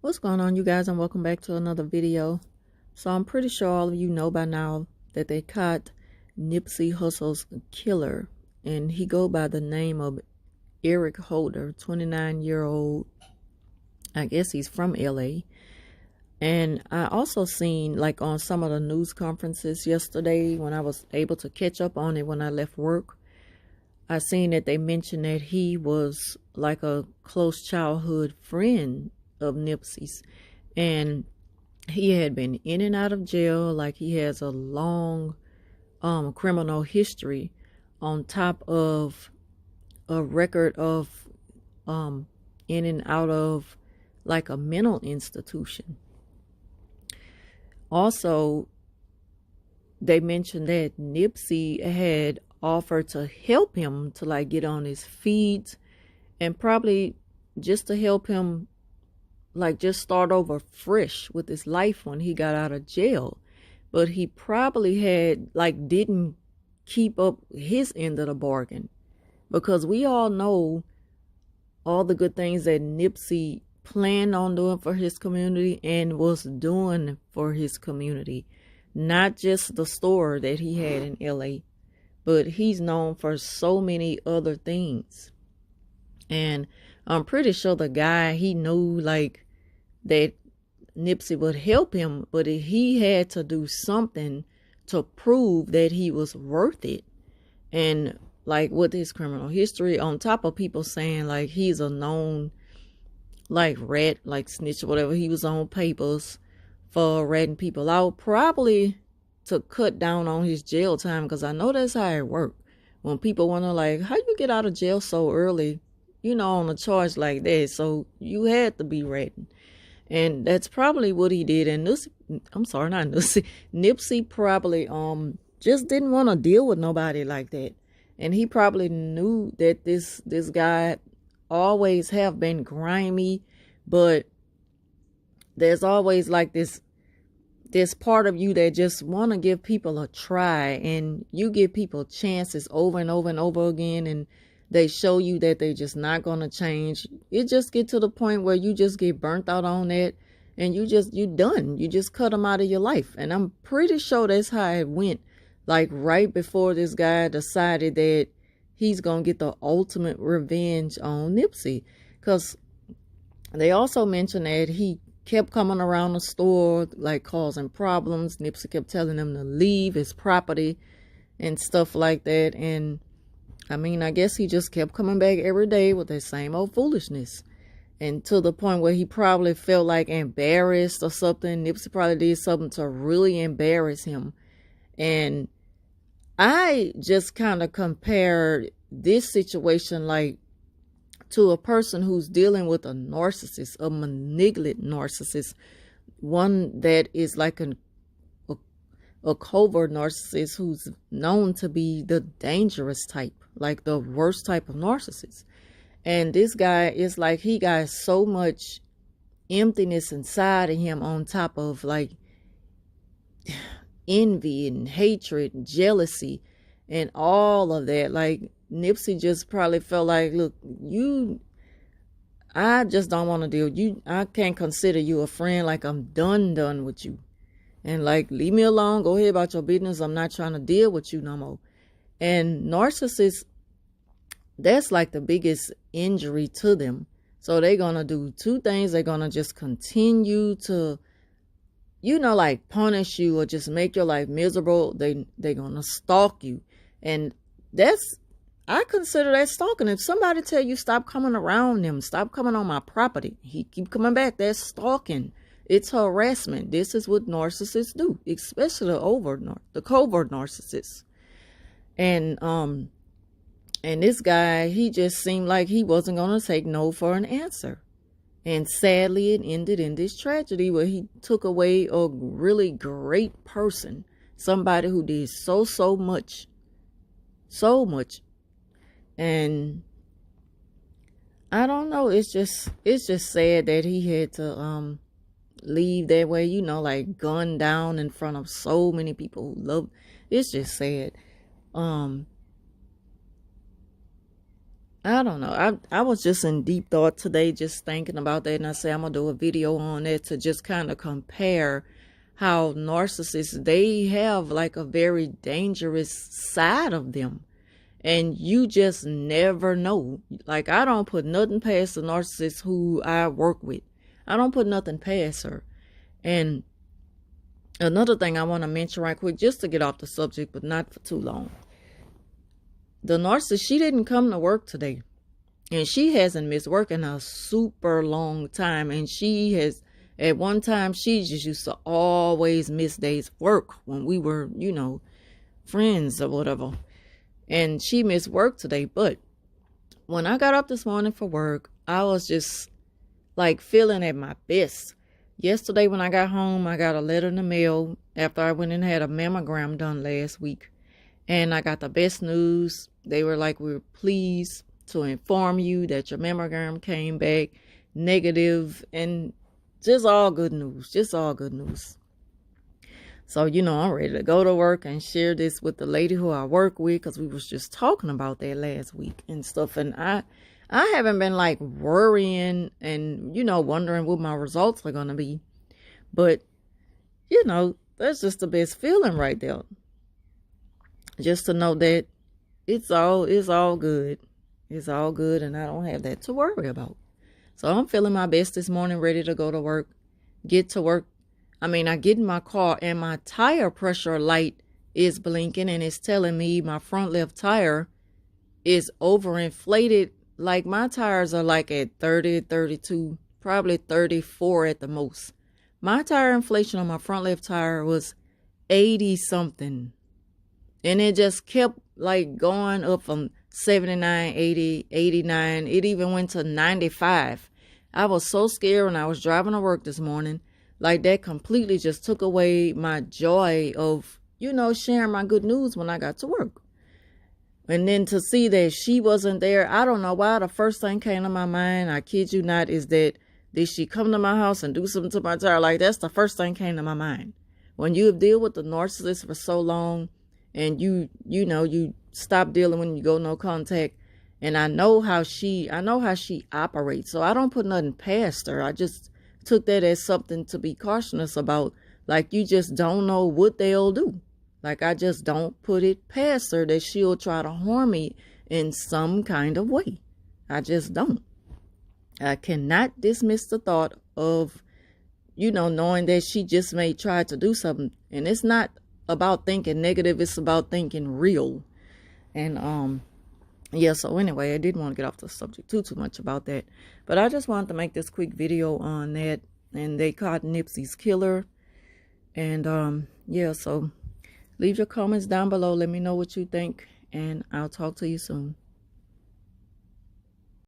What's going on, you guys, and welcome back to another video. So I'm pretty sure all of you know by now that they caught Nipsey Hussle's killer, and he go by the name of Eric Holder, 29-year-old. I guess he's from LA. And I also seen, like, on some of the news conferences yesterday when I was able to catch up on it when I left work, I seen that they mentioned that he was like a close childhood friend of Nipsey's, and he had been in and out of jail. Like, he has a long criminal history on top of a record of in and out of like a mental institution. Also, they mentioned that Nipsey had offered to help him to like get on his feet, and probably just to help him like just start over fresh with his life when he got out of jail. But he probably had like didn't keep up his end of the bargain, because we all know all the good things that Nipsey planned on doing for his community and was doing for his community. Not just the store that he had in LA, but he's known for so many other things. And I'm pretty sure the guy, he knew like that Nipsey would help him, but he had to do something to prove that he was worth it. And like with his criminal history, on top of people saying like he's a known like rat, like snitch or whatever, he was on papers for ratting people out, probably to cut down on his jail time, because I know that's how it worked. When people wonder like, how you get out of jail so early, on a charge like that, so you had to be ratting. And that's probably what he did. And Nipsey probably just didn't want to deal with nobody like that. And he probably knew that this guy always have been grimy, but there's always like this part of you that just want to give people a try, and you give people chances over and over and over again, and they show you that they just not going to change. It just get to the point where you just get burnt out on that, and you done. You just cut them out of your life. And I'm pretty sure that's how it went. Like right before this guy decided that he's going to get the ultimate revenge on Nipsey. Because they also mentioned that he kept coming around the store, like causing problems. Nipsey kept telling him to leave his property and stuff like that. And I mean, I guess he just kept coming back every day with that same old foolishness. And to the point where he probably felt like embarrassed or something. Nipsey probably did something to really embarrass him. And I just kind of compared this situation like to a person who's dealing with a narcissist, a malignant narcissist, one that is like a covert narcissist who's known to be the dangerous type, like the worst type of narcissist. And this guy is like, he got so much emptiness inside of him, on top of like envy and hatred and jealousy and all of that. Like Nipsey just probably felt like, look, I just don't want to deal with you. I can't consider you a friend. Like, I'm done with you. And like, leave me alone. Go ahead about your business. I'm not trying to deal with you no more. And narcissists, that's like the biggest injury to them. So they're going to do two things. They're going to just continue to, like punish you or just make your life miserable. They're going to stalk you. And I consider that stalking. If somebody tell you stop coming around them, stop coming on my property, he keep coming back, that's stalking. It's harassment. This is what narcissists do, especially the covert narcissists. And this guy, he just seemed like he wasn't going to take no for an answer. And sadly, it ended in this tragedy where he took away a really great person, somebody who did so much. And I don't know, it's just sad that he had to leave that way, like gunned down in front of so many people who love. It's just sad. I don't know. I was just in deep thought today, just thinking about that, and I say I'm gonna do a video on it to just kind of compare how narcissists, they have like a very dangerous side of them, and you just never know. Like, I don't put nothing past the narcissist who I work with. I don't put nothing past her. And another thing I want to mention right quick, just to get off the subject, but not for too long. The narcissist, she didn't come to work today. And she hasn't missed work in a super long time. And she has, at one time, she just used to always miss days of work when we were, friends or whatever. And she missed work today. But when I got up this morning for work, I was just like feeling at my best. Yesterday when I got home, I got a letter in the mail after I went and had a mammogram done last week. And I got the best news. They were like, "We're pleased to inform you that your mammogram came back negative," and just all good news. Just all good news. So, I'm ready to go to work and share this with the lady who I work with, because we was just talking about that last week and stuff. And I haven't been like worrying and, wondering what my results are going to be. But, that's just the best feeling right there. Just to know that it's all good. It's all good, and I don't have that to worry about. So I'm feeling my best this morning, ready to go to work, get to work. I get in my car, and my tire pressure light is blinking, and it's telling me my front left tire is overinflated. Like, my tires are like at 30, 32, probably 34 at the most. My tire inflation on my front left tire was 80 something. And it just kept like going up from 79, 80, 89. It even went to 95. I was so scared when I was driving to work this morning. Like, that completely just took away my joy of, sharing my good news when I got to work. And then to see that she wasn't there, I don't know why. The first thing came to my mind, I kid you not, is that did she come to my house and do something to my tire? Like, that's the first thing came to my mind. When you have dealt with the narcissist for so long, and you stop dealing when you go no contact, and I know how she operates, so I don't put nothing past her. I just took that as something to be cautious about. Like, you just don't know what they'll do. Like, I just don't put it past her that she'll try to harm me in some kind of way. I just don't. I cannot dismiss the thought of, knowing that she just may try to do something. And it's not about thinking negative, it's about thinking real. And so anyway, I didn't want to get off the subject too much about that, but I just wanted to make this quick video on that. And they caught Nipsey's killer. And so leave your comments down below, let me know what you think, and I'll talk to you soon.